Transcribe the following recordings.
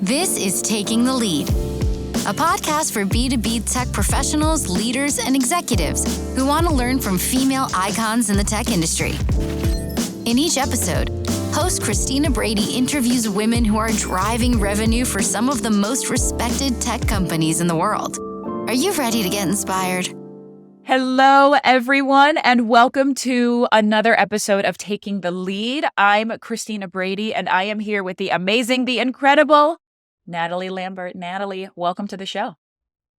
This is Taking the Lead, a podcast for B2B tech professionals, leaders, and executives who want to learn from female icons in the tech industry. In each episode, host Christina Brady interviews women who are driving revenue for some of the most respected tech companies in the world. Are you ready to get inspired? Hello, everyone, and welcome to another episode of Taking the Lead. I'm Christina Brady, and I am here with the amazing, the incredible Natalie Lambert. Natalie, welcome to the show.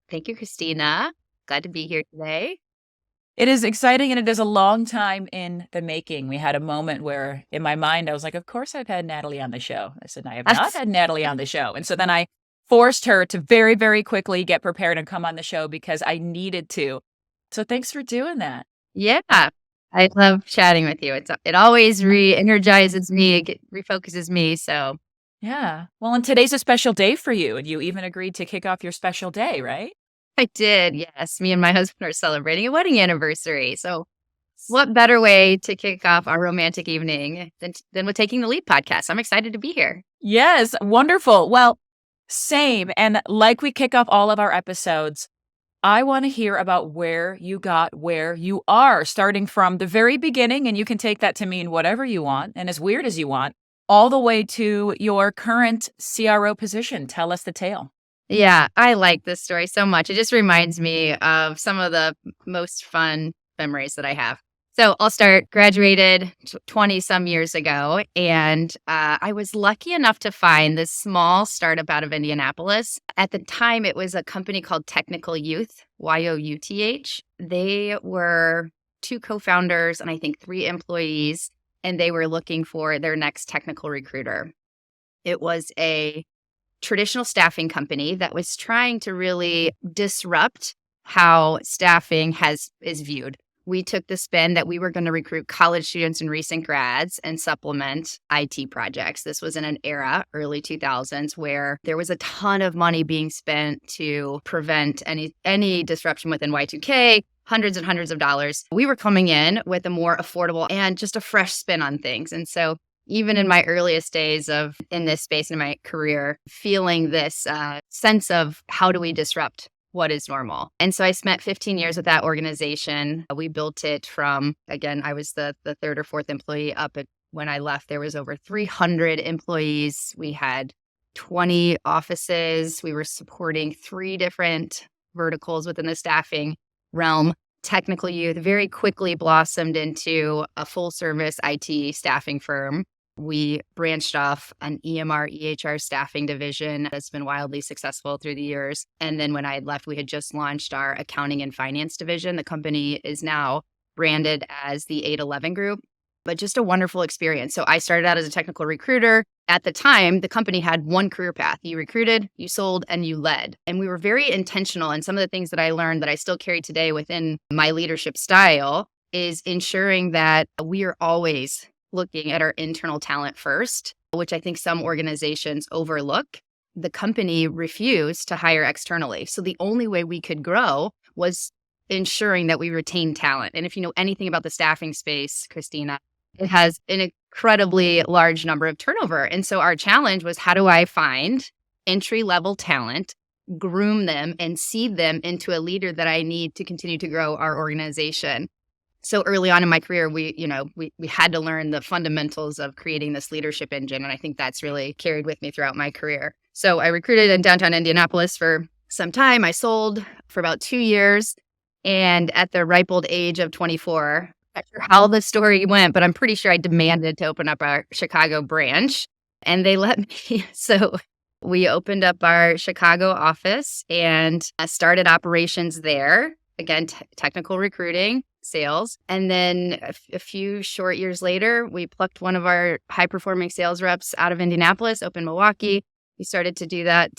Thank you, Christina. Glad to be here today. It is exciting, and it is a long time in the making. We had a moment where, in my mind, I was like, of course I've had Natalie on the show. I said, I have not had Natalie on the show. And so then I forced her to very, very quickly get prepared and come on the show because I needed to. So thanks for doing that. Yeah, I love chatting with you. It always re-energizes me, it refocuses me. So yeah. Well, and today's a special day for you, and you even agreed to kick off your special day, right? I did. Yes, me and my husband are celebrating a wedding anniversary. So what better way to kick off our romantic evening than with Taking the Lead podcast? I'm excited to be here. Yes, wonderful. Well, same. And like we kick off all of our episodes, I want to hear about where you got where you are, starting from the very beginning, and you can take that to mean whatever you want and as weird as you want, all the way to your current CRO position. Tell us the tale. Yeah, I like this story so much. It just reminds me of some of the most fun memories that I have. So I'll start. Graduated 20 some years ago, and I was lucky enough to find this small startup out of Indianapolis. At the time, it was a company called Technical Youth, YOUTH. They were 2 co-founders and I think 3 employees, and they were looking for their next technical recruiter. It was a traditional staffing company that was trying to really disrupt how staffing is viewed. We took the spin that we were going to recruit college students and recent grads and supplement IT projects. This was in an era, early 2000s, where there was a ton of money being spent to prevent any disruption within Y2K, hundreds and hundreds of dollars. We were coming in with a more affordable and just a fresh spin on things. And so even in my earliest days in this space in my career, feeling this sense of how do we disrupt what is normal. And so I spent 15 years with that organization. We built it from, again, I was the 3rd or 4th employee up at when I left. There was over 300 employees. We had 20 offices. We were supporting 3 different verticals within the staffing realm. Technical Youth very quickly blossomed into a full service IT staffing firm. We branched off an EMR, EHR staffing division that's been wildly successful through the years. And then when I had left, we had just launched our accounting and finance division. The company is now branded as the 811 Group, but just a wonderful experience. So I started out as a technical recruiter. At the time, the company had one career path. You recruited, you sold, and you led. And we were very intentional. And some of the things that I learned that I still carry today within my leadership style is ensuring that we are always looking at our internal talent first, which I think some organizations overlook. The company refused to hire externally. So the only way we could grow was ensuring that we retain talent. And if you know anything about the staffing space, Christina, it has an incredibly large number of turnover. And so our challenge was, how do I find entry-level talent, groom them, and seed them into a leader that I need to continue to grow our organization? So early on in my career, we had to learn the fundamentals of creating this leadership engine. And I think that's really carried with me throughout my career. So I recruited in downtown Indianapolis for some time. I sold for about 2 years. And at the ripe old age of 24, I'm not sure how the story went, but I'm pretty sure I demanded to open up our Chicago branch. And they let me. So we opened up our Chicago office and started operations there. Again, technical recruiting, sales. And then a few short years later, we plucked one of our high-performing sales reps out of Indianapolis, opened Milwaukee. We started to do that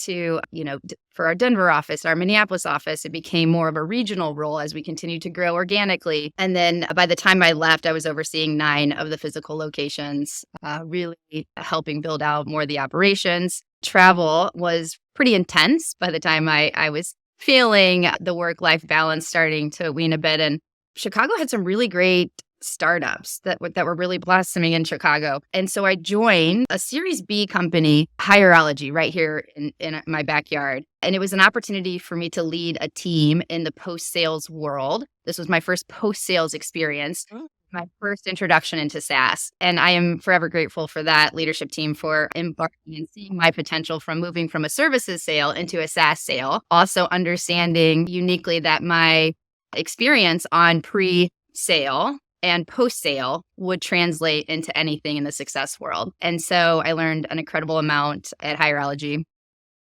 for our Denver office, our Minneapolis office. It became more of a regional role as we continued to grow organically. And then by the time I left, I was overseeing 9 of the physical locations, really helping build out more of the operations. Travel was pretty intense by the time I was feeling the work-life balance starting to wane a bit. And Chicago had some really great startups that were really blossoming in Chicago. And so I joined a Series B company, Hirology, right here in my backyard. And it was an opportunity for me to lead a team in the post-sales world. This was my first post-sales experience, my first introduction into SaaS. And I am forever grateful for that leadership team for embarking and seeing my potential from moving from a services sale into a SaaS sale. Also understanding uniquely that my experience on pre-sale and post-sale would translate into anything in the success world. And so I learned an incredible amount at Hirology.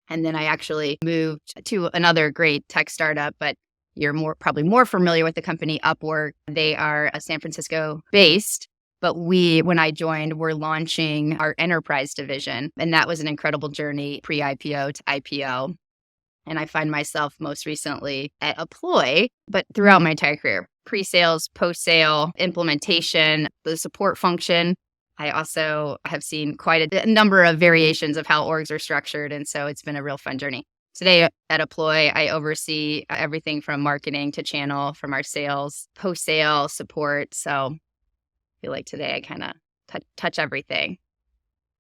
And then I actually moved to another great tech startup, but you're probably more familiar with the company Upwork. They are a San Francisco based, but when I joined, we're launching our enterprise division. And that was an incredible journey pre-IPO to IPO. And I find myself most recently at Apploi, but throughout my entire career, pre-sales, post-sale, implementation, the support function. I also have seen quite a number of variations of how orgs are structured. And so it's been a real fun journey. Today at Apploi, I oversee everything from marketing to channel, from our sales, post-sale support. So I feel like today I kind of touch everything.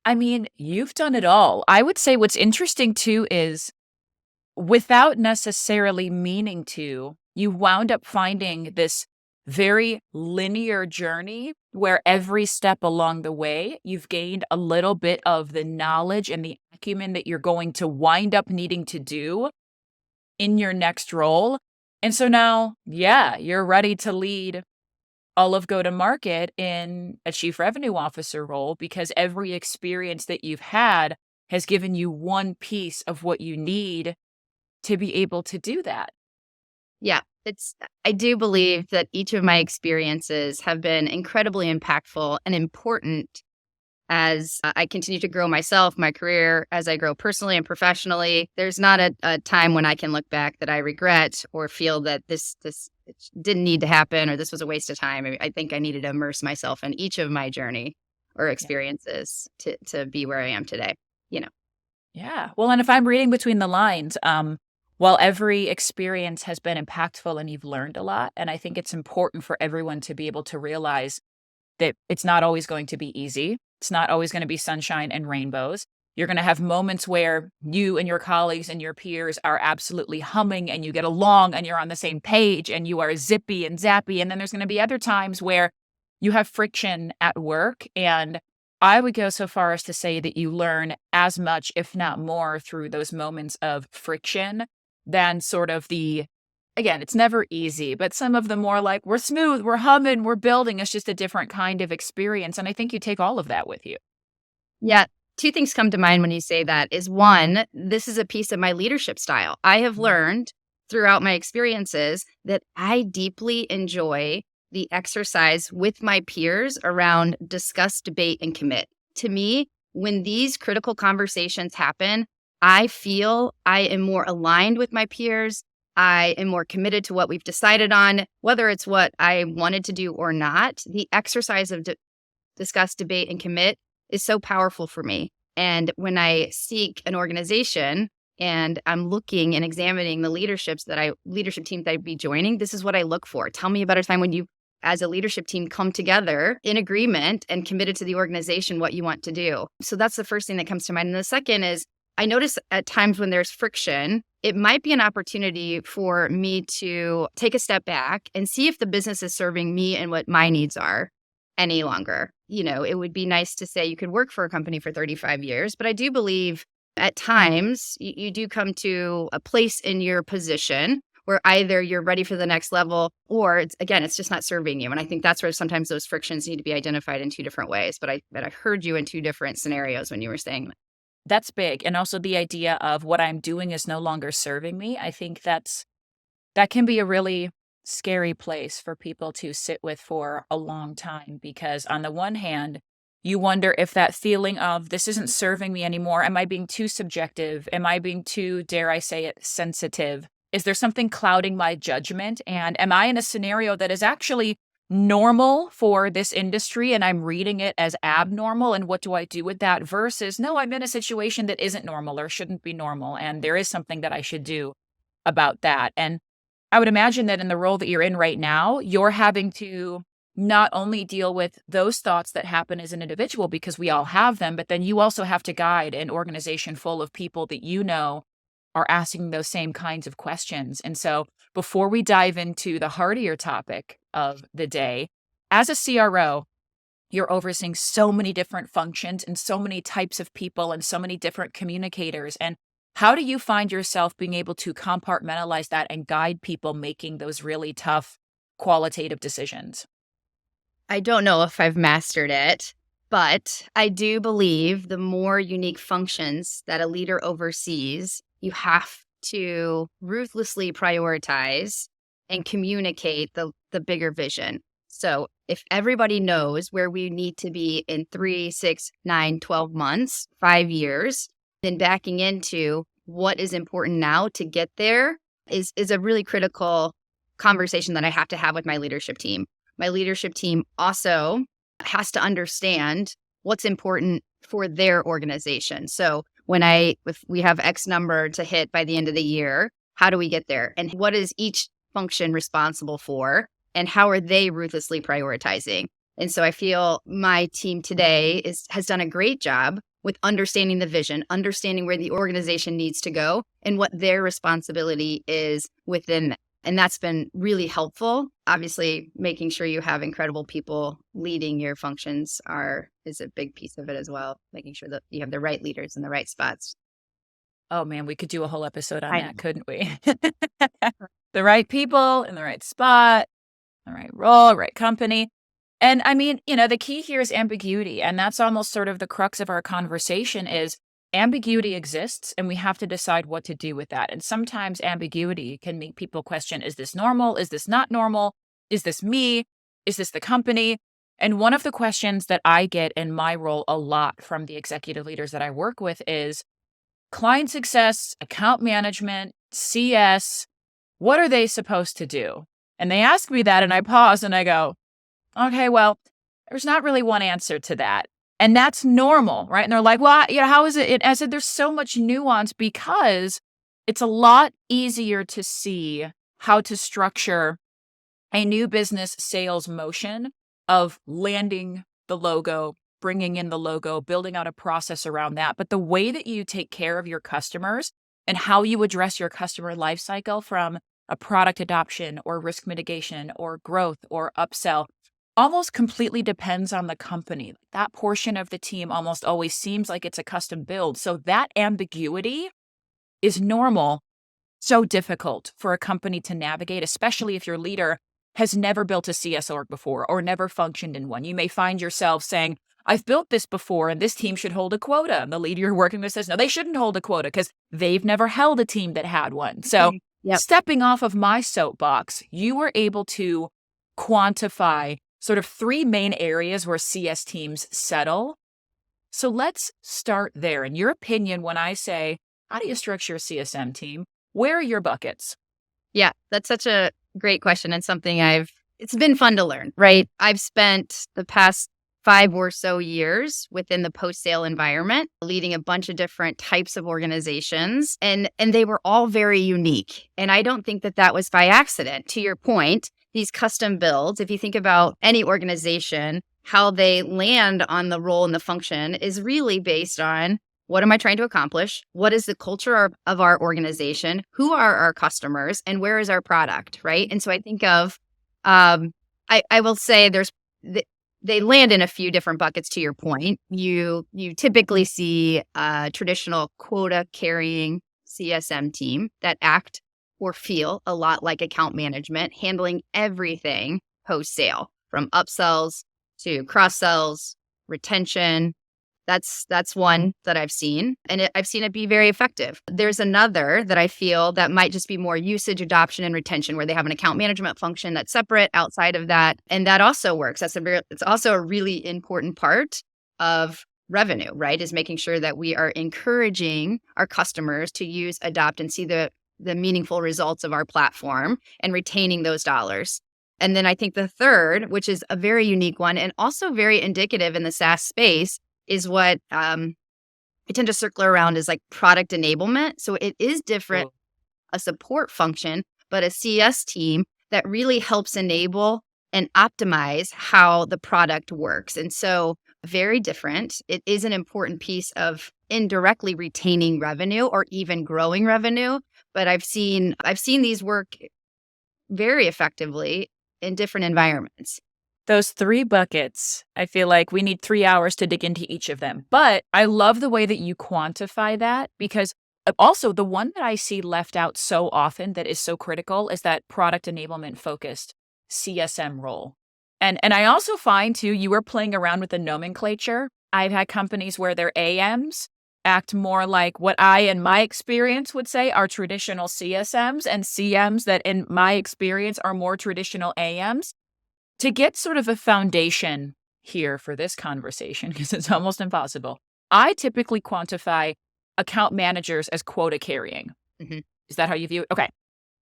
I mean, you've done it all. I would say what's interesting too is without necessarily meaning to, you wound up finding this very linear journey where every step along the way, you've gained a little bit of the knowledge and the acumen that you're going to wind up needing to do in your next role. And so now, yeah, you're ready to lead all of go-to-market in a chief revenue officer role because every experience that you've had has given you one piece of what you need to be able to do that. Yeah, I do believe that each of my experiences have been incredibly impactful and important as I continue to grow myself, my career, as I grow personally and professionally. There's not a time when I can look back that I regret or feel that this didn't need to happen or this was a waste of time. I think I needed to immerse myself in each of my journey or experiences to be where I am today, Yeah. Well, and if I'm reading between the lines, while every experience has been impactful and you've learned a lot, and I think it's important for everyone to be able to realize that it's not always going to be easy. It's not always going to be sunshine and rainbows. You're going to have moments where you and your colleagues and your peers are absolutely humming and you get along and you're on the same page and you are zippy and zappy. And then there's going to be other times where you have friction at work. And I would go so far as to say that you learn as much, if not more, through those moments of friction than sort of again, it's never easy, but some of the more like, we're smooth, we're humming, we're building. It's just a different kind of experience. And I think you take all of that with you. Yeah. Two things come to mind when you say that is one, this is a piece of my leadership style. I have learned throughout my experiences that I deeply enjoy the exercise with my peers around discuss, debate, and commit. To me, when these critical conversations happen, I feel I am more aligned with my peers. I am more committed to what we've decided on, whether it's what I wanted to do or not. The exercise of discuss, debate, and commit is so powerful for me. And when I seek an organization and I'm looking and examining the leadership teams that I'd be joining, this is what I look for. Tell me about a time when you, as a leadership team, come together in agreement and committed to the organization, what you want to do. So that's the first thing that comes to mind. And the second is, I notice at times when there's friction, it might be an opportunity for me to take a step back and see if the business is serving me and what my needs are any longer. It would be nice to say you could work for a company for 35 years, but I do believe at times you do come to a place in your position where either you're ready for the next level or it's just not serving you. And I think that's where sometimes those frictions need to be identified in two different ways. But I heard you in two different scenarios when you were saying that. That's big. And also the idea of what I'm doing is no longer serving me. I think that can be a really scary place for people to sit with for a long time, because on the one hand, you wonder if that feeling of this isn't serving me anymore. Am I being too subjective? Am I being too, dare I say it, sensitive? Is there something clouding my judgment? And am I in a scenario that is actually normal for this industry and I'm reading it as abnormal? And what do I do with that? Versus, no, I'm in a situation that isn't normal or shouldn't be normal. And there is something that I should do about that. And I would imagine that in the role that you're in right now, you're having to not only deal with those thoughts that happen as an individual, because we all have them, but then you also have to guide an organization full of people that you know are asking those same kinds of questions. And so before we dive into the heartier topic of the day, as a CRO, you're overseeing so many different functions and so many types of people and so many different communicators. And how do you find yourself being able to compartmentalize that and guide people making those really tough qualitative decisions? I don't know if I've mastered it, but I do believe the more unique functions that a leader oversees, you have to ruthlessly prioritize and communicate the bigger vision. So if everybody knows where we need to be in 3, 6, 9, 12 months, 5 years, then backing into what is important now to get there is a really critical conversation that I have to have with my leadership team. My leadership team also has to understand what's important for their organization. So if we have X number to hit by the end of the year, how do we get there? And what is each function responsible for? And how are they ruthlessly prioritizing? And so I feel my team today has done a great job with understanding the vision, understanding where the organization needs to go and what their responsibility is within that. And that's been really helpful. Obviously, making sure you have incredible people leading your functions is a big piece of it as well, making sure that you have the right leaders in the right spots. Oh man, we could do a whole episode on I that, know. couldn't we? The right people in the right spot, the right role, right company. And I mean, the key here is ambiguity. And that's almost sort of the crux of our conversation is ambiguity exists and we have to decide what to do with that. And sometimes ambiguity can make people question, is this normal? Is this not normal? Is this me? Is this the company? And one of the questions that I get in my role a lot from the executive leaders that I work with is client success, account management, CS, what are they supposed to do? And they ask me that and I pause and I go, okay, well, there's not really one answer to that. And that's normal, right? And they're like, well, how is it? I said, there's so much nuance because it's a lot easier to see how to structure a new business sales motion of landing the logo, bringing in the logo, building out a process around that. But the way that you take care of your customers and how you address your customer lifecycle from a product adoption or risk mitigation or growth or upsell almost completely depends on the company. That portion of the team almost always seems like it's a custom build. So that ambiguity is normal, so difficult for a company to navigate, especially if your leader has never built a CS org before or never functioned in one. You may find yourself saying, I've built this before and this team should hold a quota. And the leader you're working with says, no, they shouldn't hold a quota because they've never held a team that had one. So stepping off of my soapbox, you were able to quantify sort of 3 main areas where CS teams settle. So let's start there. In your opinion, when I say, how do you structure a CSM team? Where are your buckets? Yeah, that's such a great question and something it's been fun to learn, right? I've spent the past 5 or so years within the post-sale environment, leading a bunch of different types of organizations, and they were all very unique. And I don't think that was by accident. To your point, these custom builds, if you think about any organization, how they land on the role and the function is really based on what am I trying to accomplish? What is the culture of our organization? Who are our customers? And where is our product, right? And so I think of, I will say they land in a few different buckets to your point. You typically see a traditional quota-carrying CSM team that act or feel a lot like account management, handling everything post-sale, from upsells to cross-sells, retention. That's one that I've seen, and I've seen it be very effective. There's another that I feel that might just be more usage, adoption, and retention, where they have an account management function that's separate outside of that, and that also works. It's also a really important part of revenue, right? Is making sure that we are encouraging our customers to use, adopt, and see the meaningful results of our platform and retaining those dollars. And then I think the third, which is a very unique one and also very indicative in the SaaS space, is what I tend to circle around is like product enablement. So it is different, a support function, but a CS team that really helps enable and optimize how the product works. And so very different. It is an important piece of indirectly retaining revenue or even growing revenue. But I've seen these work very effectively in different environments. Those 3 buckets, I feel like we need 3 hours to dig into each of them. But I love the way that you quantify that, because also the one that I see left out so often that is so critical is that product enablement focused CSM role. And I also find too, you were playing around with the nomenclature. I've had companies where their AMs act more like what I, in my experience, would say are traditional CSMs, and CMs that in my experience are more traditional AMs. To get sort of a foundation here for this conversation, because it's almost impossible, I typically quantify account managers as quota carrying. Mhm. Is that how you view it? Okay.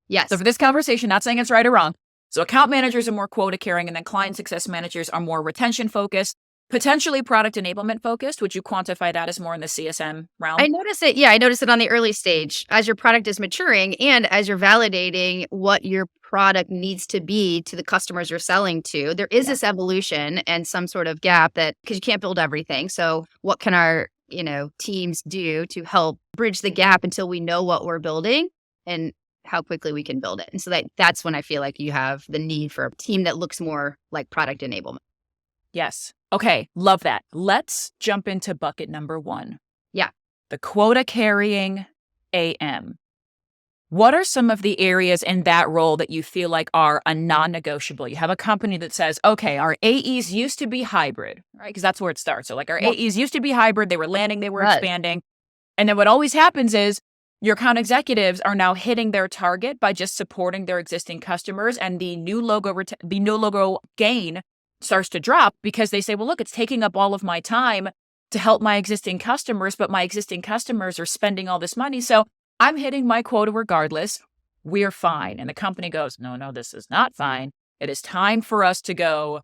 Yes. So for this conversation, not saying it's right or wrong. So account managers are more quota carrying, and then client success managers are more retention focused, potentially product enablement focused. Would you quantify that as more in the CSM realm? I notice it. Yeah, I notice it on the early stage as your product is maturing and as you're validating what your product needs to be to the customers you're selling to. There is this evolution and some sort of gap that, because you can't build everything. So what can our, teams do to help bridge the gap until we know what we're building and how quickly we can build it? And so that's when I feel like you have the need for a team that looks more like product enablement. Yes. Okay. Love that. Let's jump into bucket number 1. Yeah. The quota carrying AM. What are some of the areas in that role that you feel like are a non-negotiable? You have a company that says, okay, our AEs used to be hybrid, right? Because that's where it starts. So like our AEs used to be hybrid. They were landing, they were expanding. And then what always happens is your account executives are now hitting their target by just supporting their existing customers, and the new logo gain starts to drop because they say, well, look, it's taking up all of my time to help my existing customers, but my existing customers are spending all this money. So I'm hitting my quota regardless. We're fine. And the company goes, no, this is not fine. It is time for us to go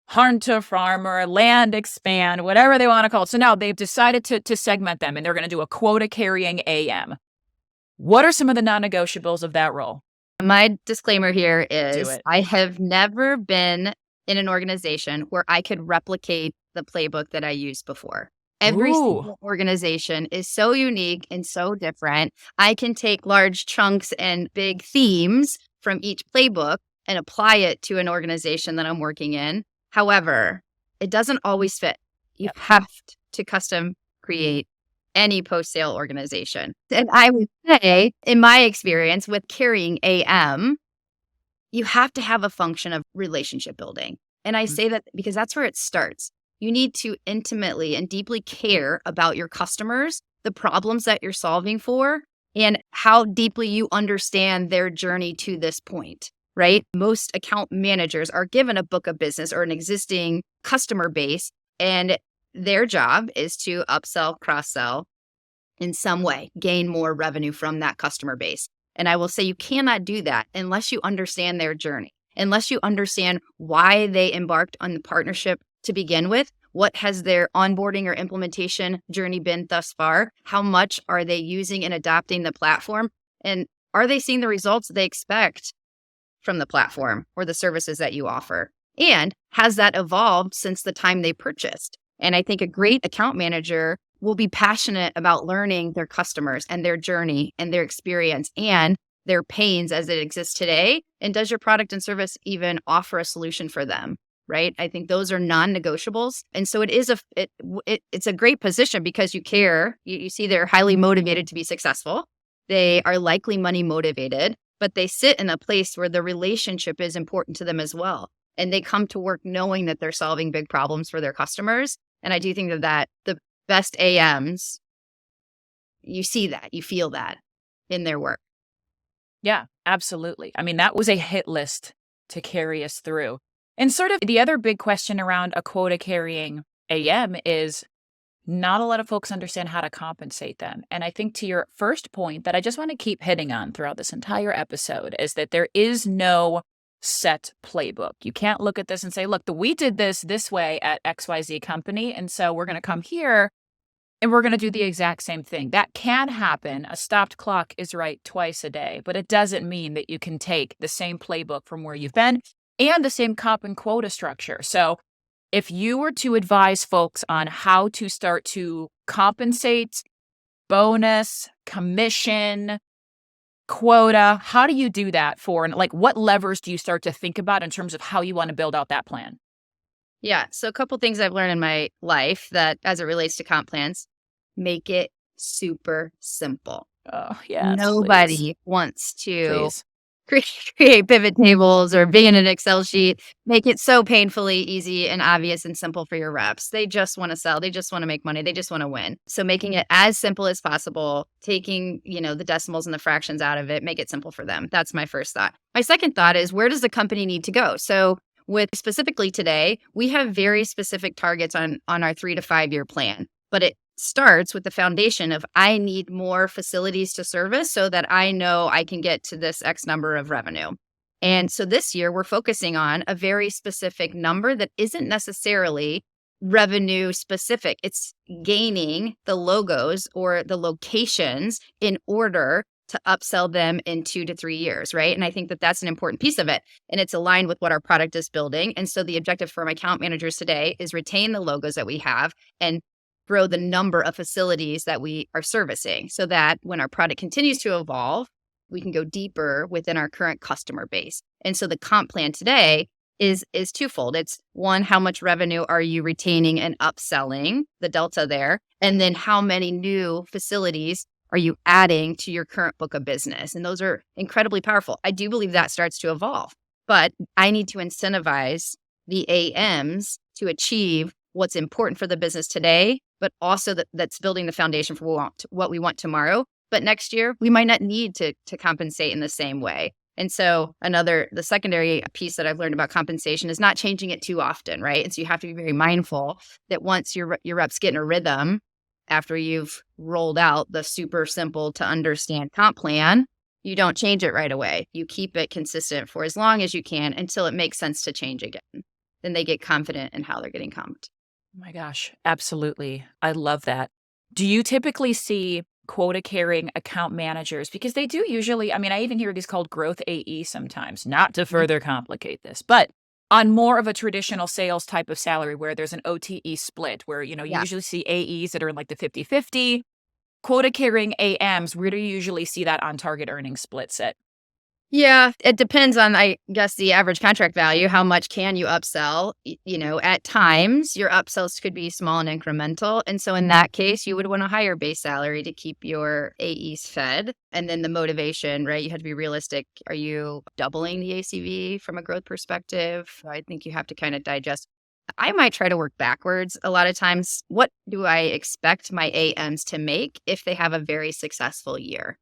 hunter, farmer, land expand, whatever they want to call it. So now they've decided to segment them, and they're going to do a quota carrying AM. What are some of the non-negotiables of that role? My disclaimer here is I have never been in an organization where I could replicate the playbook that I used before. Every single organization is so unique and so different. I can take large chunks and big themes from each playbook and apply it to an organization that I'm working in. However, it doesn't always fit. You have to custom create any post-sale organization. And I would say, in my experience with carrying AM, you have to have a function of relationship building. And I say that because that's where it starts. You need to intimately and deeply care about your customers, the problems that you're solving for, and how deeply you understand their journey to this point, right? Most account managers are given a book of business or an existing customer base, and their job is to upsell, cross-sell in some way, gain more revenue from that customer base. And I will say you cannot do that unless you understand their journey, unless you understand why they embarked on the partnership to begin with. What has their onboarding or implementation journey been thus far? How much are they using and adopting the platform? And are they seeing the results they expect from the platform or the services that you offer? And has that evolved since the time they purchased? And I think a great account manager will be passionate about learning their customers and their journey and their experience and their pains as it exists today. And does your product and service even offer a solution for them? Right? I think those are non-negotiables. And so it's a great position because you care. You see they're highly motivated to be successful. They are likely money motivated, but they sit in a place where the relationship is important to them as well. And they come to work knowing that they're solving big problems for their customers. And I do think that the best AMs, you see that, you feel that in their work. Yeah, absolutely. I mean, that was a hit list to carry us through. And sort of the other big question around a quota carrying AM is not a lot of folks understand how to compensate them. And I think to your first point that I just want to keep hitting on throughout this entire episode is that there is no set playbook. You can't look at this and say, look, we did this way at XYZ company. And so we're going to come here and we're going to do the exact same thing. That can happen. A stopped clock is right twice a day, but it doesn't mean that you can take the same playbook from where you've been and the same comp and quota structure. So if you were to advise folks on how to start to compensate, bonus, commission, quota, how do you do that and like what levers do you start to think about in terms of how you want to build out that plan? Yeah. So a couple things I've learned in my life that as it relates to comp plans, make it super simple. Oh, yes. Nobody wants to Please. create pivot tables or be in an Excel sheet. Make it so painfully easy and obvious and simple for your reps. They just want to sell. They just want to make money. They just want to win. So making it as simple as possible, taking, the decimals and the fractions out of it, make it simple for them. That's my first thought. My second thought is, where does the company need to go? So with specifically today, we have very specific targets on our 3 to 5 year plan, but it starts with the foundation of I need more facilities to service so that I know I can get to this X number of revenue. And so this year we're focusing on a very specific number that isn't necessarily revenue specific. It's gaining the logos or the locations in order to upsell them in 2 to 3 years, right? And I think that that's an important piece of it. And it's aligned with what our product is building. And so the objective for my account managers today is retain the logos that we have and grow the number of facilities that we are servicing so that when our product continues to evolve, we can go deeper within our current customer base. And so the comp plan today is twofold. It's one, how much revenue are you retaining and upselling, the delta there? And then how many new facilities are you adding to your current book of business? And those are incredibly powerful. I do believe that starts to evolve, but I need to incentivize the AMs to achieve what's important for the business today, but also that's building the foundation for what we want tomorrow. But next year, we might not need to compensate in the same way. And so the secondary piece that I've learned about compensation is not changing it too often, right? And so you have to be very mindful that once your reps get in a rhythm, after you've rolled out the super simple to understand comp plan, you don't change it right away. You keep it consistent for as long as you can until it makes sense to change again. Then they get confident in how they're getting comped. Oh my gosh, absolutely. I love that. Do you typically see quota-carrying account managers? Because they do usually, I even hear these called growth AE sometimes, not to further complicate this, but on more of a traditional sales type of salary where there's an OTE split where, you usually see AEs that are in like the 50-50. Quota-carrying AMs, where do you usually see that on target earnings split sit? Yeah, it depends on, I guess, the average contract value. How much can you upsell? At times, your upsells could be small and incremental. And so in that case, you would want a higher base salary to keep your AEs fed. And then the motivation, right? You have to be realistic. Are you doubling the ACV from a growth perspective? I think you have to kind of digest. I might try to work backwards. A lot of times, what do I expect my AMs to make if they have a very successful year?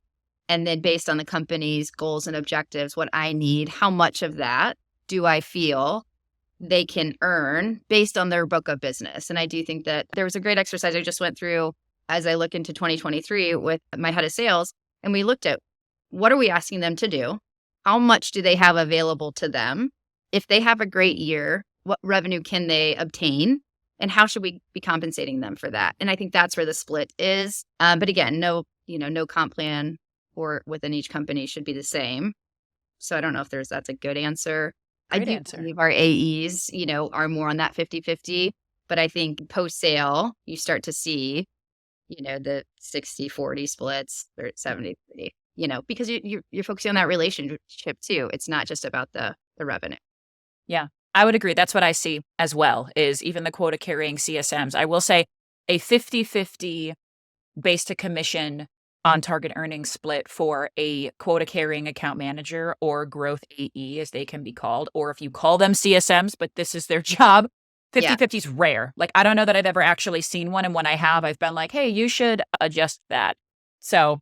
And then based on the company's goals and objectives, what I need, how much of that do I feel they can earn based on their book of business? And I do think that there was a great exercise I just went through as I look into 2023 with my head of sales. And we looked at what are we asking them to do? How much do they have available to them? If they have a great year, what revenue can they obtain? And how should we be compensating them for that? And I think that's where the split is. But again, no comp plan or within each company should be the same. So I don't know if that's a good answer. Great I do answer. believe our AEs, are more on that 50-50, but I think post-sale, you start to see, the 60-40 splits or 70-30, because you're focusing on that relationship too. It's not just about the revenue. Yeah, I would agree. That's what I see as well, is even the quota carrying CSMs. I will say a 50-50 base to commission on target earnings split for a quota carrying account manager or growth AE, as they can be called, or if you call them CSMs, but this is their job. 50-50 is rare. Like, I don't know that I've ever actually seen one. And when I have, I've been like, hey, you should adjust that. So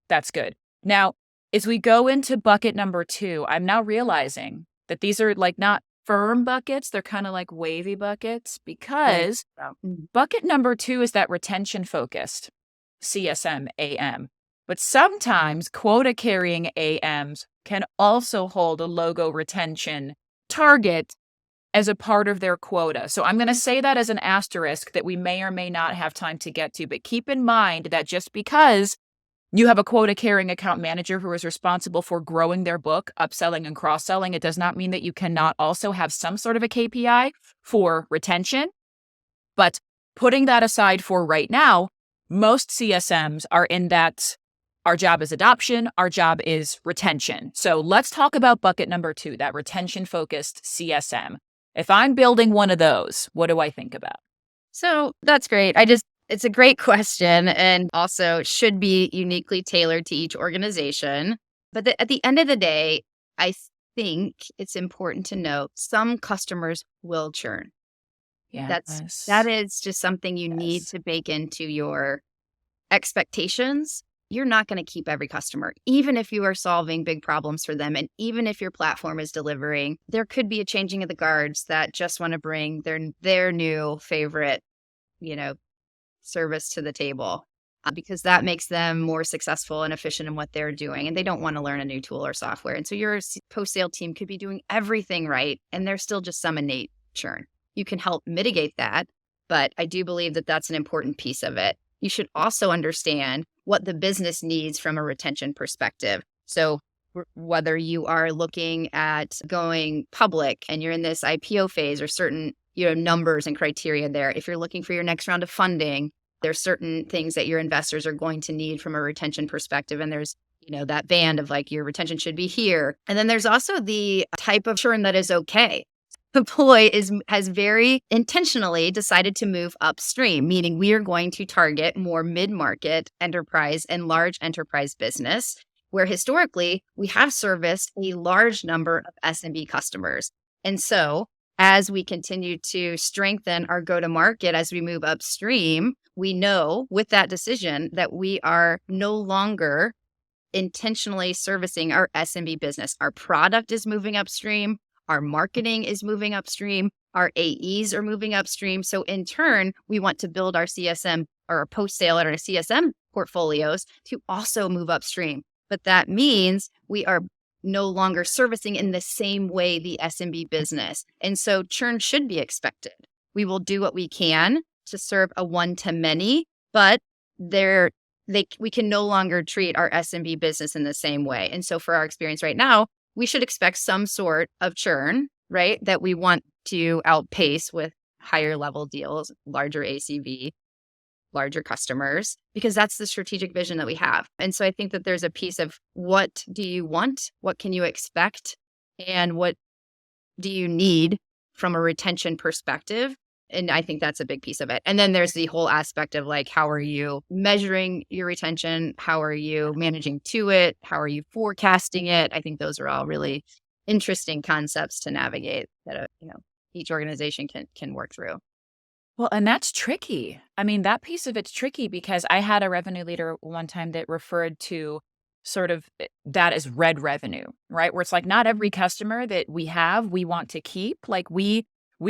that's good. Now, as we go into bucket number 2, I'm now realizing that these are like not firm buckets. They're kind of like wavy buckets because bucket number 2 is that retention focused CSM AM. But sometimes quota carrying AMs can also hold a logo retention target as a part of their quota. So I'm going to say that as an asterisk that we may or may not have time to get to, but keep in mind that just because you have a quota-carrying account manager who is responsible for growing their book, upselling and cross-selling. It does not mean that you cannot also have some sort of a KPI for retention. But putting that aside for right now, most CSMs are in that our job is adoption, our job is retention. So let's talk about bucket number 2, that retention-focused CSM. If I'm building one of those, what do I think about? So that's great. It's a great question, and also should be uniquely tailored to each organization. But at the end of the day, I think it's important to note some customers will churn. Yeah, That is just something you need to bake into your expectations. You're not going to keep every customer, even if you are solving big problems for them. And even if your platform is delivering, there could be a changing of the guards that just want to bring their new favorite, service to the table because that makes them more successful and efficient in what they're doing. And they don't want to learn a new tool or software. And so your post-sale team could be doing everything right. And there's still just some innate churn. You can help mitigate that. But I do believe that that's an important piece of it. You should also understand what the business needs from a retention perspective. So whether you are looking at going public and you're in this IPO phase or certain numbers and criteria there. If you're looking for your next round of funding, there's certain things that your investors are going to need from a retention perspective. And there's, that band of like your retention should be here. And then there's also the type of churn that is okay. Apploi has very intentionally decided to move upstream, meaning we are going to target more mid-market enterprise and large enterprise business, where historically we have serviced a large number of SMB customers. And so as we continue to strengthen our go-to-market as we move upstream, we know with that decision that we are no longer intentionally servicing our SMB business. Our product is moving upstream. Our marketing is moving upstream. Our AEs are moving upstream. So in turn, we want to build our CSM or our post-sale and our CSM portfolios to also move upstream. But that means we are no longer servicing in the same way the SMB business. And so churn should be expected. We will do what we can to serve a one-to-many, but we can no longer treat our SMB business in the same way. And so for our experience right now, we should expect some sort of churn, right? That we want to outpace with higher level deals, larger ACV, larger customers, because that's the strategic vision that we have. And so I think that there's a piece of what do you want? What can you expect? And what do you need from a retention perspective? And I think that's a big piece of it. And then there's the whole aspect of like, how are you measuring your retention? How are you managing to it? How are you forecasting it? I think those are all really interesting concepts to navigate that, each organization can work through. Well, and that's tricky. I mean, that piece of it's tricky because I had a revenue leader one time that referred to sort of that as red revenue, right? Where it's like not every customer that we have, we want to keep. Like we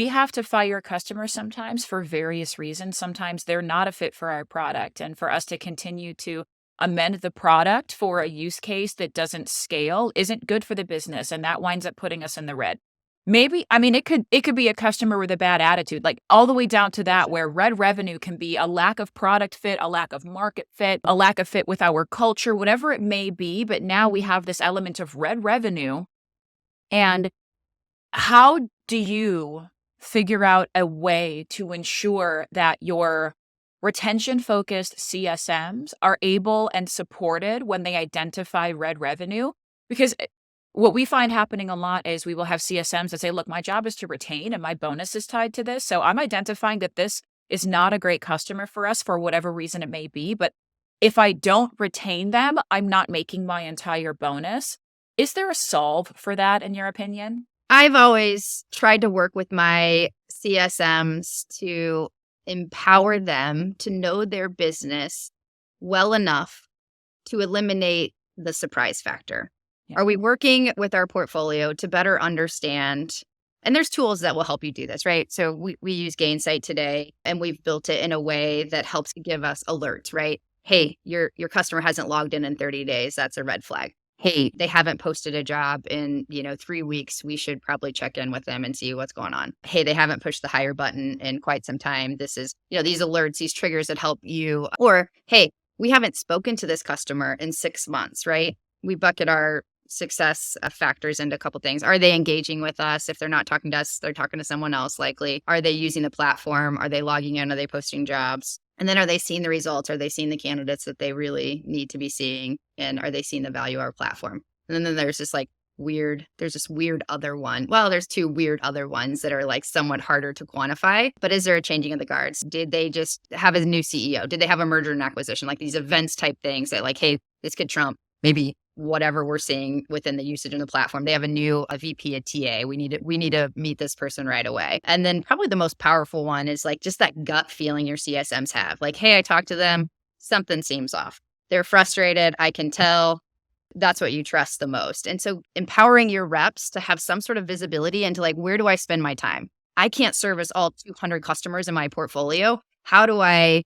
have to fire customers sometimes for various reasons. Sometimes they're not a fit for our product. And for us to continue to amend the product for a use case that doesn't scale isn't good for the business. And that winds up putting us in the red. Maybe, I mean, it could be a customer with a bad attitude, like all the way down to that, where red revenue can be a lack of product fit, a lack of market fit, a lack of fit with our culture, whatever it may be. But now we have this element of red revenue. And how do you figure out a way to ensure that your retention-focused CSMs are able and supported when they identify red revenue? Because what we find happening a lot is we will have CSMs that say, look, my job is to retain and my bonus is tied to this. So I'm identifying that this is not a great customer for us for whatever reason it may be. But if I don't retain them, I'm not making my entire bonus. Is there a solve for that in your opinion? I've always tried to work with my CSMs to empower them to know their business well enough to eliminate the surprise factor. Yeah. Are we working with our portfolio to better understand? And there's tools that will help you do this, right? So we use Gainsight today, and we've built it in a way that helps give us alerts, right? Hey, your customer hasn't logged in 30 days. That's a red flag. Hey, they haven't posted a job in 3 weeks. We should probably check in with them and see what's going on. Hey, they haven't pushed the hire button in quite some time. This is, these alerts, these triggers that help you. Or, hey, we haven't spoken to this customer in 6 months, right? We bucket our success factors into a couple things. Are they engaging with us? If they're not talking to us, they're talking to someone else likely. Are they using the platform? Are they logging in? Are they posting jobs? And then are they seeing the results? Are they seeing the candidates that they really need to be seeing? And are they seeing the value of our platform? And then there's this weird other one. Well, there's two weird other ones that are like somewhat harder to quantify. But is there a changing of the guards? Did they just have a new CEO? Did they have a merger and acquisition? Like these events type things that like, hey, this could trump maybe whatever we're seeing within the usage in the platform. They have a VP, a TA. We need to meet this person right away. And then probably the most powerful one is like just that gut feeling your CSMs have. Like, hey, I talked to them, something seems off. They're frustrated. I can tell. That's what you trust the most. And so empowering your reps to have some sort of visibility into like, where do I spend my time? I can't service all 200 customers in my portfolio. How do I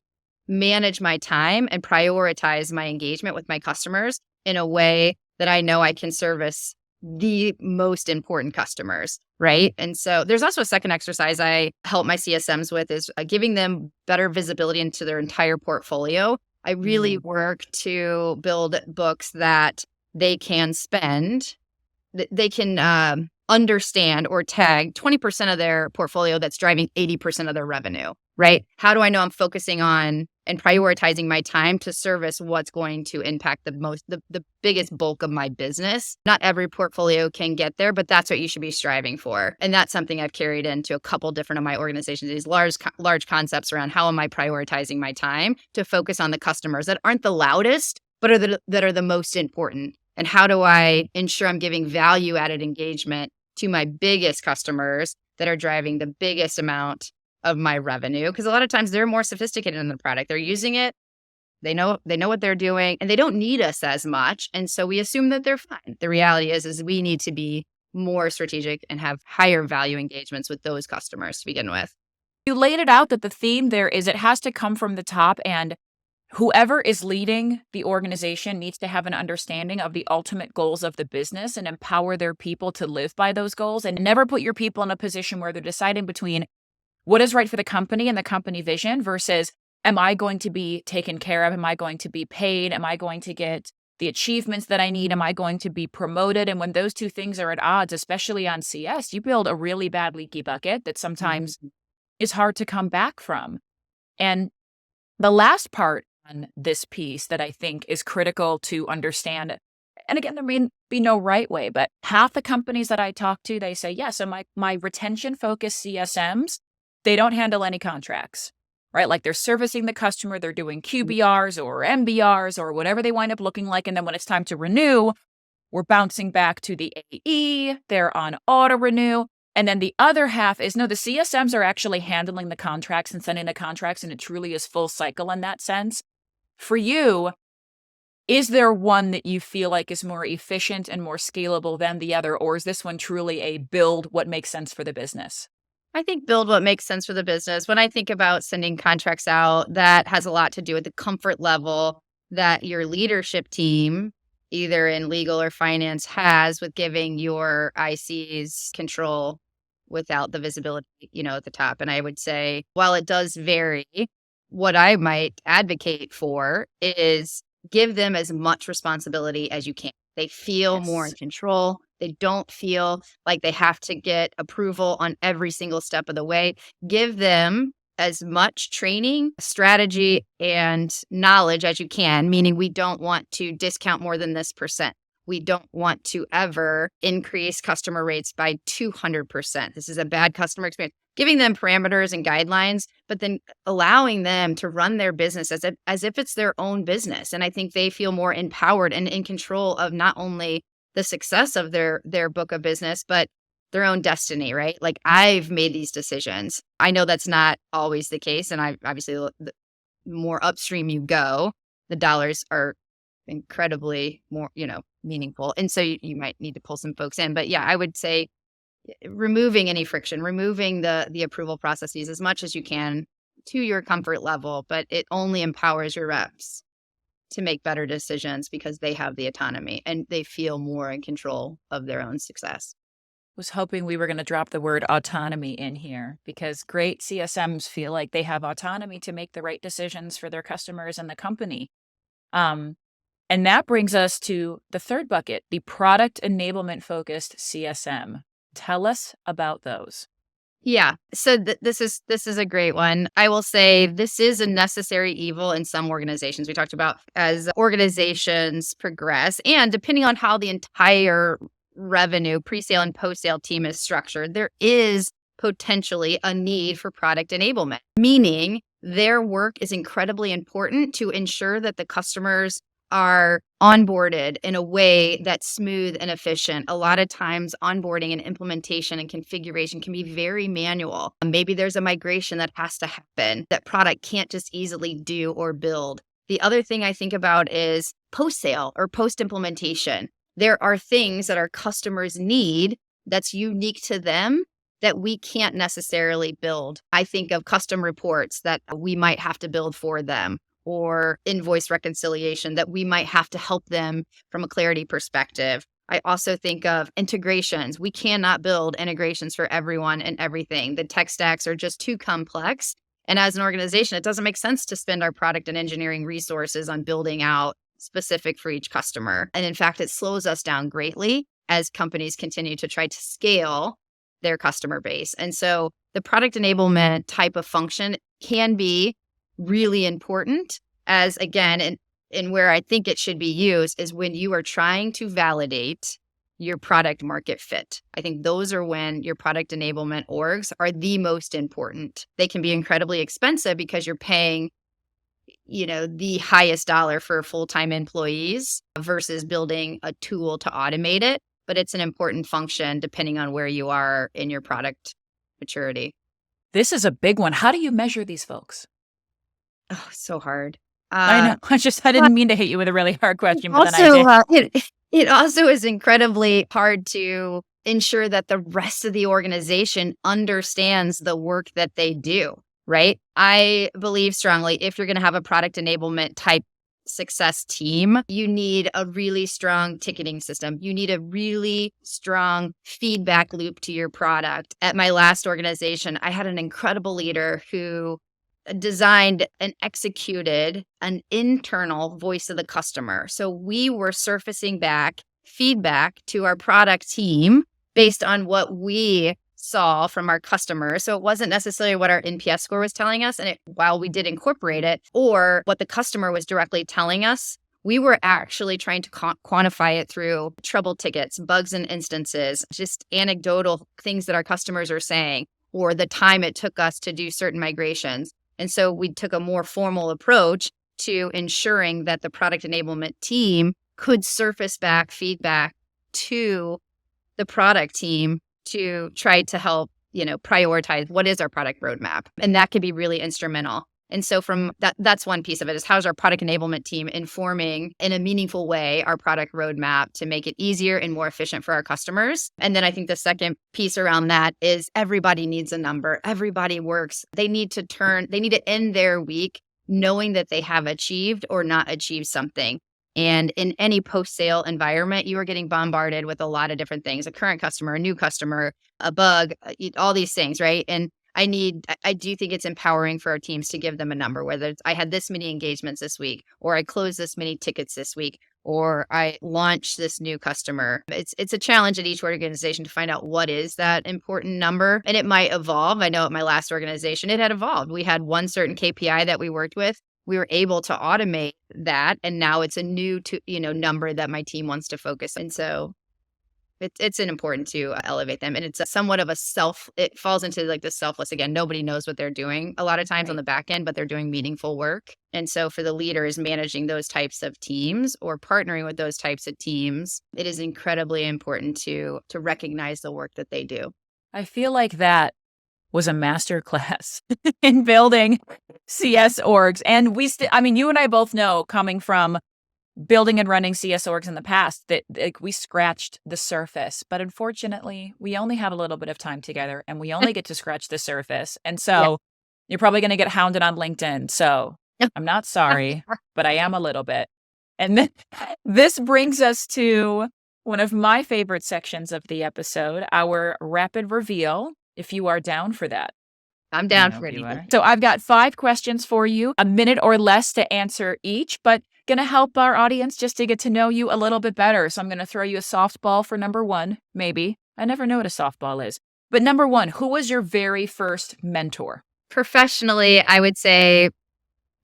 manage my time and prioritize my engagement with my customers in a way that I know I can service the most important customers, right? And so there's also a second exercise I help my CSMs with is giving them better visibility into their entire portfolio. I really work to build books that they can spend, they can understand or tag 20% of their portfolio that's driving 80% of their revenue, right? How do I know I'm focusing on and prioritizing my time to service what's going to impact the biggest bulk of my business? Not every portfolio can get there, but that's what you should be striving for. And that's something I've carried into a couple different of my organizations, these large concepts around how am I prioritizing my time to focus on the customers that aren't the loudest, but that are the most important. And how do I ensure I'm giving value added engagement to my biggest customers that are driving the biggest amount of my revenue? Because a lot of times they're more sophisticated in the product. They're using it. They know what they're doing and they don't need us as much. And so we assume that they're fine. The reality is we need to be more strategic and have higher value engagements with those customers to begin with. You laid it out that the theme there is it has to come from the top, and whoever is leading the organization needs to have an understanding of the ultimate goals of the business and empower their people to live by those goals, and never put your people in a position where they're deciding between what is right for the company and the company vision versus, am I going to be taken care of? Am I going to be paid? Am I going to get the achievements that I need? Am I going to be promoted? And when those two things are at odds, especially on CS, you build a really bad leaky bucket that sometimes is hard to come back from. And the last part on this piece that I think is critical to understand, and again, there may be no right way, but half the companies that I talk to, they say, yeah, so my retention-focused CSMs, they don't handle any contracts, right? Like they're servicing the customer, they're doing QBRs or MBRs or whatever they wind up looking like. And then when it's time to renew, we're bouncing back to the AE, they're on auto renew. And then the other half is, no, the CSMs are actually handling the contracts and sending the contracts, and it truly is full cycle in that sense. For you, is there one that you feel like is more efficient and more scalable than the other, or is this one truly a build what makes sense for the business? I think build what makes sense for the business. When I think about sending contracts out, that has a lot to do with the comfort level that your leadership team, either in legal or finance, has with giving your ICs control without the visibility, at the top. And I would say, while it does vary, what I might advocate for is give them as much responsibility as you can. They feel more in control. They don't feel like they have to get approval on every single step of the way. Give them as much training, strategy, and knowledge as you can, meaning we don't want to discount more than this percent. We don't want to ever increase customer rates by 200%. This is a bad customer experience. Giving them parameters and guidelines, but then allowing them to run their business as if it's their own business. And I think they feel more empowered and in control of not only the success of their book of business, but their own destiny, right? Like, I've made these decisions. I know that's not always the case. And obviously, the more upstream you go, the dollars are incredibly more, meaningful. And so you might need to pull some folks in. But yeah, I would say removing any friction, removing the approval processes as much as you can to your comfort level, but it only empowers your reps to make better decisions because they have the autonomy and they feel more in control of their own success. Was hoping we were going to drop the word autonomy in here, because great CSMs feel like they have autonomy to make the right decisions for their customers and the company. And that brings us to the third bucket, the product enablement-focused CSM. Tell us about those. Yeah. So this is a great one. I will say this is a necessary evil in some organizations. We talked about as organizations progress, and depending on how the entire revenue, pre-sale and post-sale team is structured, there is potentially a need for product enablement, meaning their work is incredibly important to ensure that the customers are onboarded in a way that's smooth and efficient. A lot of times onboarding and implementation and configuration can be very manual. Maybe there's a migration that has to happen that product can't just easily do or build. The other thing I think about is post-sale or post-implementation. There are things that our customers need that's unique to them that we can't necessarily build. I think of custom reports that we might have to build for them, or invoice reconciliation that we might have to help them from a clarity perspective. I also think of integrations. We cannot build integrations for everyone and everything. The tech stacks are just too complex. And as an organization, it doesn't make sense to spend our product and engineering resources on building out specific for each customer. And in fact, it slows us down greatly as companies continue to try to scale their customer base. And so the product enablement type of function can be really important, as again, and where I think it should be used is when you are trying to validate your product market fit. I think those are when your product enablement orgs are the most important. They can be incredibly expensive because you're paying, the highest dollar for full-time employees versus building a tool to automate it. But it's an important function depending on where you are in your product maturity. This is a big one. How do you measure these folks? Oh, so hard. I know. I didn't mean to hit you with a really hard question, but then I did. It also is incredibly hard to ensure that the rest of the organization understands the work that they do, right? I believe strongly if you're going to have a product enablement type success team, you need a really strong ticketing system. You need a really strong feedback loop to your product. At my last organization, I had an incredible leader who designed and executed an internal voice of the customer. So we were surfacing back feedback to our product team based on what we saw from our customers. So it wasn't necessarily what our NPS score was telling us, and while we did incorporate it, or what the customer was directly telling us, we were actually trying to quantify it through trouble tickets, bugs and instances, just anecdotal things that our customers are saying, or the time it took us to do certain migrations. And so we took a more formal approach to ensuring that the product enablement team could surface back feedback to the product team to try to help, prioritize what is our product roadmap. And that could be really instrumental. And so from that's one piece of it is how's our product enablement team informing in a meaningful way our product roadmap to make it easier and more efficient for our customers. And then I think the second piece around that is everybody needs a number. Everybody works. They need to end their week knowing that they have achieved or not achieved something. And in any post-sale environment, you are getting bombarded with a lot of different things, a current customer, a new customer, a bug, all these things, right? And I do think it's empowering for our teams to give them a number, whether it's I had this many engagements this week, or I closed this many tickets this week, or I launched this new customer. It's a challenge at each organization to find out what is that important number, and it might evolve. I know at my last organization, it had evolved. We had one certain KPI that we worked with. We were able to automate that, and now it's a new number that my team wants to focus on. And so it's important to elevate them. And it's somewhat of it falls into like the selfless again. Nobody knows what they're doing a lot of times on the back end, but they're doing meaningful work. And so for the leaders managing those types of teams or partnering with those types of teams, it is incredibly important to recognize the work that they do. I feel like that was a master class in building CS orgs. And you and I both know, coming from building and running CS orgs in the past, that we scratched the surface. But unfortunately, we only have a little bit of time together and we only get to scratch the surface. And so you're probably going to get hounded on LinkedIn. So I'm not sorry, but I am a little bit. And then this brings us to one of my favorite sections of the episode, our rapid reveal, if you are down for that. I'm down for it. So I've got 5 questions for you, a minute or less to answer each, but going to help our audience just to get to know you a little bit better. So I'm going to throw you a softball for number one, maybe. I never know what a softball is. But number one, who was your very first mentor? Professionally, I would say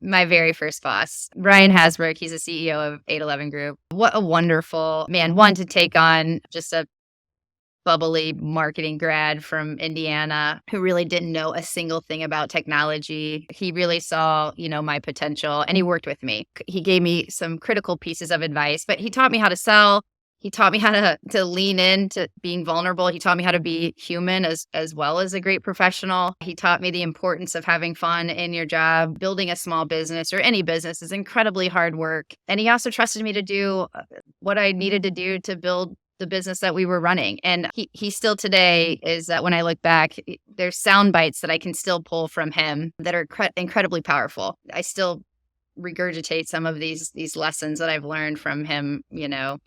my very first boss, Ryan Hasbrook. He's the CEO of 811 Group. What a wonderful man. One, to take on just a bubbly marketing grad from Indiana who really didn't know a single thing about technology. He really saw, my potential, and he worked with me. He gave me some critical pieces of advice, but he taught me how to sell. He taught me how to lean into being vulnerable. He taught me how to be human as well as a great professional. He taught me the importance of having fun in your job. Building a small business or any business is incredibly hard work. And he also trusted me to do what I needed to do to build the business that we were running. And he still today is that when I look back, there's sound bites that I can still pull from him that are incredibly powerful. I still regurgitate some of these lessons that I've learned from him,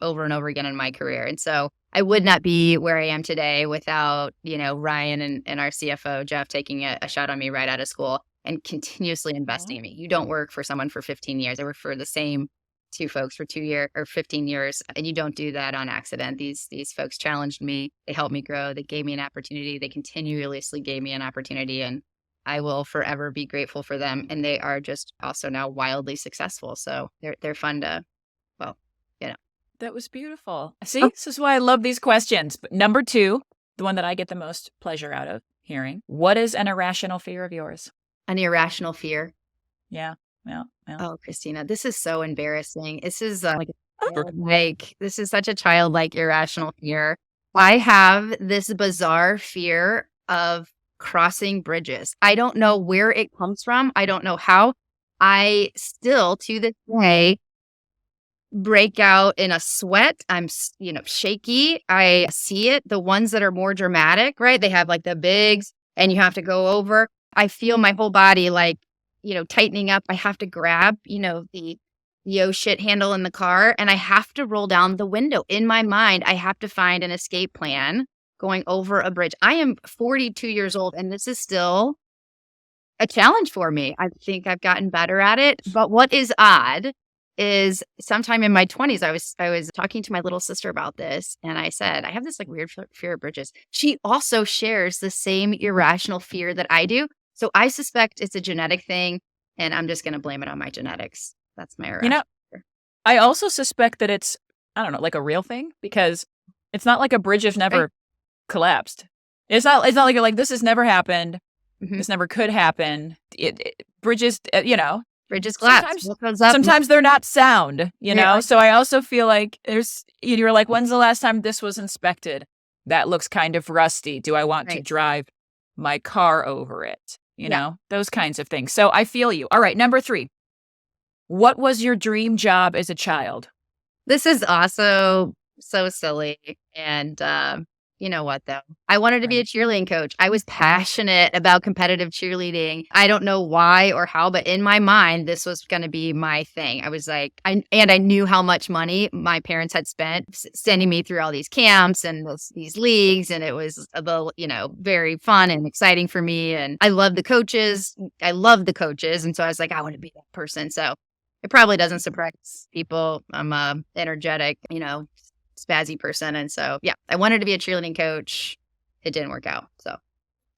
over and over again in my career. And so I would not be where I am today without, Ryan and our CFO, Jeff, taking a shot on me right out of school and continuously investing in me. You don't work for someone for 15 years. I work for the same two folks for 2 years or 15 years. And you don't do that on accident. These folks challenged me. They helped me grow. They gave me an opportunity. They continuously gave me an opportunity. And I will forever be grateful for them. And they are just also now wildly successful. So they're fun to, That was beautiful. See, This is why I love these questions. But number two, the one that I get the most pleasure out of hearing, what is an irrational fear of yours? An irrational fear. Yeah. Oh, Christina, this is so embarrassing. This is this is such a childlike irrational fear. I have this bizarre fear of crossing bridges. I don't know where it comes from. I don't know how. I still, to this day, break out in a sweat. I'm, shaky. I see it. The ones that are more dramatic, right? They have like the bigs and you have to go over. I feel my whole body tightening up. I have to grab, the oh shit handle in the car and I have to roll down the window. In my mind, I have to find an escape plan going over a bridge. I am 42 years old and this is still a challenge for me. I think I've gotten better at it. But what is odd is sometime in my 20s, I was talking to my little sister about this and I said, I have this weird fear of bridges. She also shares the same irrational fear that I do. So I suspect it's a genetic thing and I'm just going to blame it on my genetics. That's my irrational fear. I also suspect that it's, I don't know, like a real thing because it's not like a bridge has never collapsed. It's not like this has never happened. Mm-hmm. This never could happen. Bridges, bridges collapse. Sometimes they're not sound, know? So I also feel like you're like, when's the last time this was inspected? That looks kind of rusty. Do I want to drive my car over it? Those kinds of things. So I feel you. All right. Number 3. What was your dream job as a child? This is also so silly. And you know what, though? I wanted to be a cheerleading coach. I was passionate about competitive cheerleading. I don't know why or how, but in my mind, this was going to be my thing. I was like, I knew how much money my parents had spent sending me through all these camps and these leagues. And it was, very fun and exciting for me. And I love the coaches. And so I was like, I want to be that person. So it probably doesn't surprise people. I'm a energetic, spazzy person. And so, I wanted to be a cheerleading coach. It didn't work out. So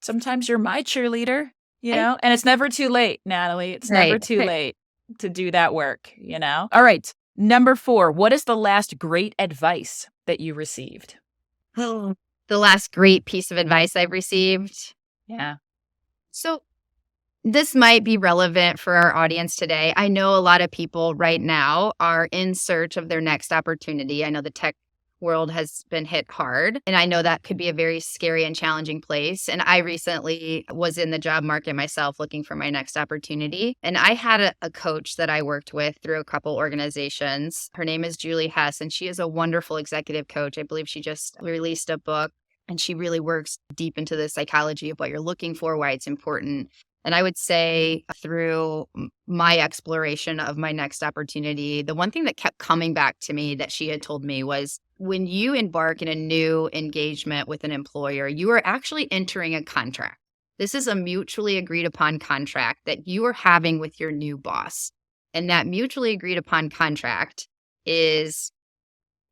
sometimes you're my cheerleader, and it's never too late, Natalie. It's never too late to do that work, All right. Number 4, what is the last great advice that you received? Oh, the last great piece of advice I've received. Yeah. So this might be relevant for our audience today. I know a lot of people right now are in search of their next opportunity. I know the tech world has been hit hard, and I know that could be a very scary and challenging place. And I recently was in the job market myself looking for my next opportunity. And I had a coach that I worked with through a couple organizations. Her name is Julie Hess, and she is a wonderful executive coach. I believe she just released a book, and she really works deep into the psychology of what you're looking for, why it's important. And I would say through my exploration of my next opportunity, the one thing that kept coming back to me that she had told me was when you embark in a new engagement with an employer, you are actually entering a contract. This is a mutually agreed upon contract that you are having with your new boss. And that mutually agreed upon contract is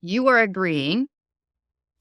you are agreeing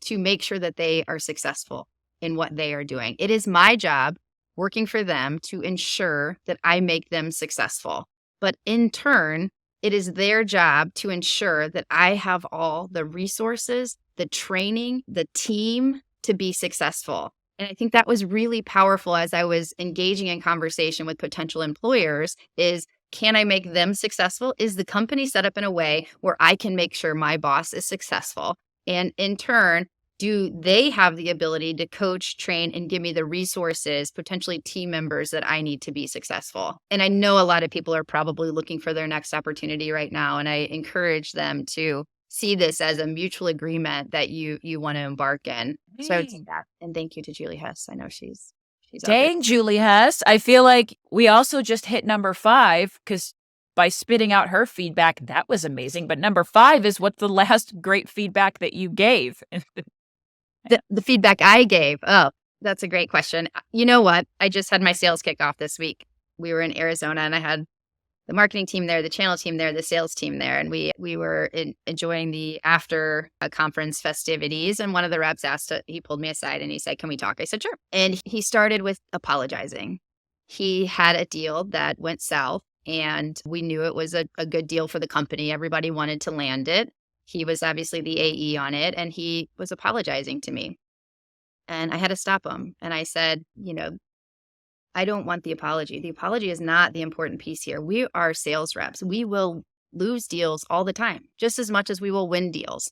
to make sure that they are successful in what they are doing. It is my job working for them to ensure that I make them successful. But in turn, it is their job to ensure that I have all the resources, the training, the team to be successful. And I think that was really powerful as I was engaging in conversation with potential employers is, can I make them successful? Is the company set up in a way where I can make sure my boss is successful? And in turn, do they have the ability to coach, train, and give me the resources, potentially team members that I need to be successful? And I know a lot of people are probably looking for their next opportunity right now. And I encourage them to see this as a mutual agreement that you want to embark in. So I would say that. And thank you to Julie Hess. I know she's Dang, Julie Hess. I feel like we also just hit number 5 because by spitting out her feedback, that was amazing. But number 5 is what the last great feedback that you gave. The feedback I gave. Oh, that's a great question. You know what? I just had my sales kickoff this week. We were in Arizona and I had the marketing team there, the channel team there, the sales team there. And we were enjoying the after conference festivities. And one of the reps he pulled me aside and he said, "Can we talk?" I said, "Sure." And he started with apologizing. He had a deal that went south and we knew it was a good deal for the company. Everybody wanted to land it. He was obviously the AE on it and he was apologizing to me. And I had to stop him. And I said, I don't want the apology. The apology is not the important piece here. We are sales reps. We will lose deals all the time, just as much as we will win deals.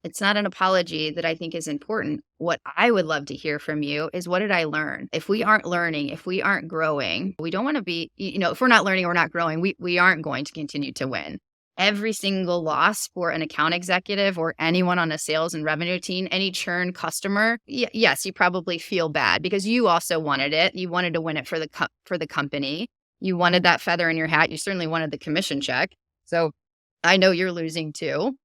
It's not an apology that I think is important. What I would love to hear from you is, what did I learn? If we aren't learning, if we aren't growing, we don't want to be, if we're not learning or we're not growing, we aren't going to continue to win. Every single loss for an account executive or anyone on a sales and revenue team, any churn customer, yes, you probably feel bad because you also wanted it. You wanted to win it for the company. You wanted that feather in your hat. You certainly wanted the commission check. So I know you're losing too.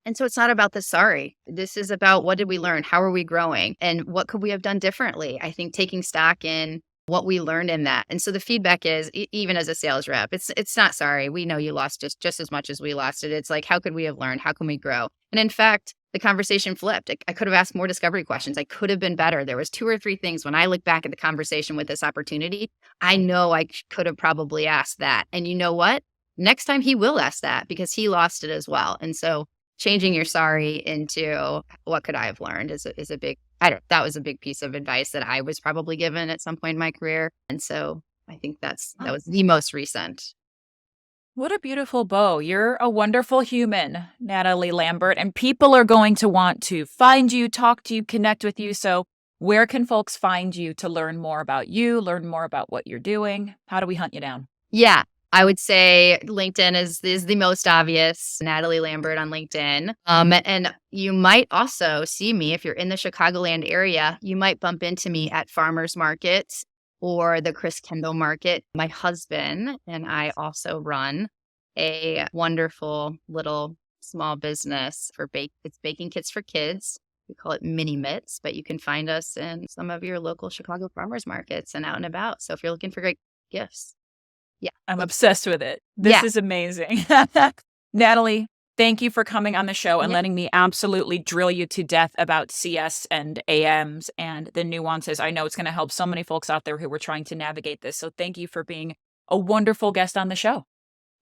And so it's not about the sorry. This is about, what did we learn? How are we growing? And what could we have done differently? I think taking stock in what we learned in that. And so the feedback is, even as a sales rep, it's not sorry. We know you lost just as much as we lost it. It's like, how could we have learned? How can we grow? And in fact, the conversation flipped. I could have asked more discovery questions. I could have been better. There was 2 or 3 things when I look back at the conversation with this opportunity, I know I could have probably asked that. And you know what? Next time he will ask that because he lost it as well. And so changing your sorry into what could I have learned is a big, that was a big piece of advice that I was probably given at some point in my career. And so I think that was the most recent. What a beautiful bow. You're a wonderful human, Natalie Lambert, and people are going to want to find you, talk to you, connect with you. So where can folks find you to learn more about you, learn more about what you're doing? How do we hunt you down? Yeah. I would say LinkedIn is the most obvious, Natalie Lambert on LinkedIn. And you might also see me, if you're in the Chicagoland area, you might bump into me at farmers markets or the Chris Kendall Market. My husband and I also run a wonderful little small business for it's baking kits for kids. We call it Mini Mitts, but you can find us in some of your local Chicago farmers markets and out and about. So if you're looking for great gifts. Yeah. I'm obsessed with it. This is amazing. Natalie, thank you for coming on the show and letting me absolutely drill you to death about CS and AMs and the nuances. I know it's going to help so many folks out there who are trying to navigate this. So thank you for being a wonderful guest on the show.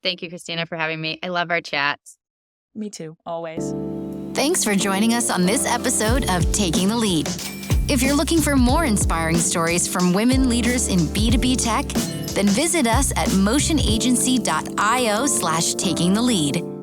Thank you, Christina, for having me. I love our chats. Me too, always. Thanks for joining us on this episode of Taking the Lead. If you're looking for more inspiring stories from women leaders in B2B tech, then visit us at motionagency.io/takingthelead.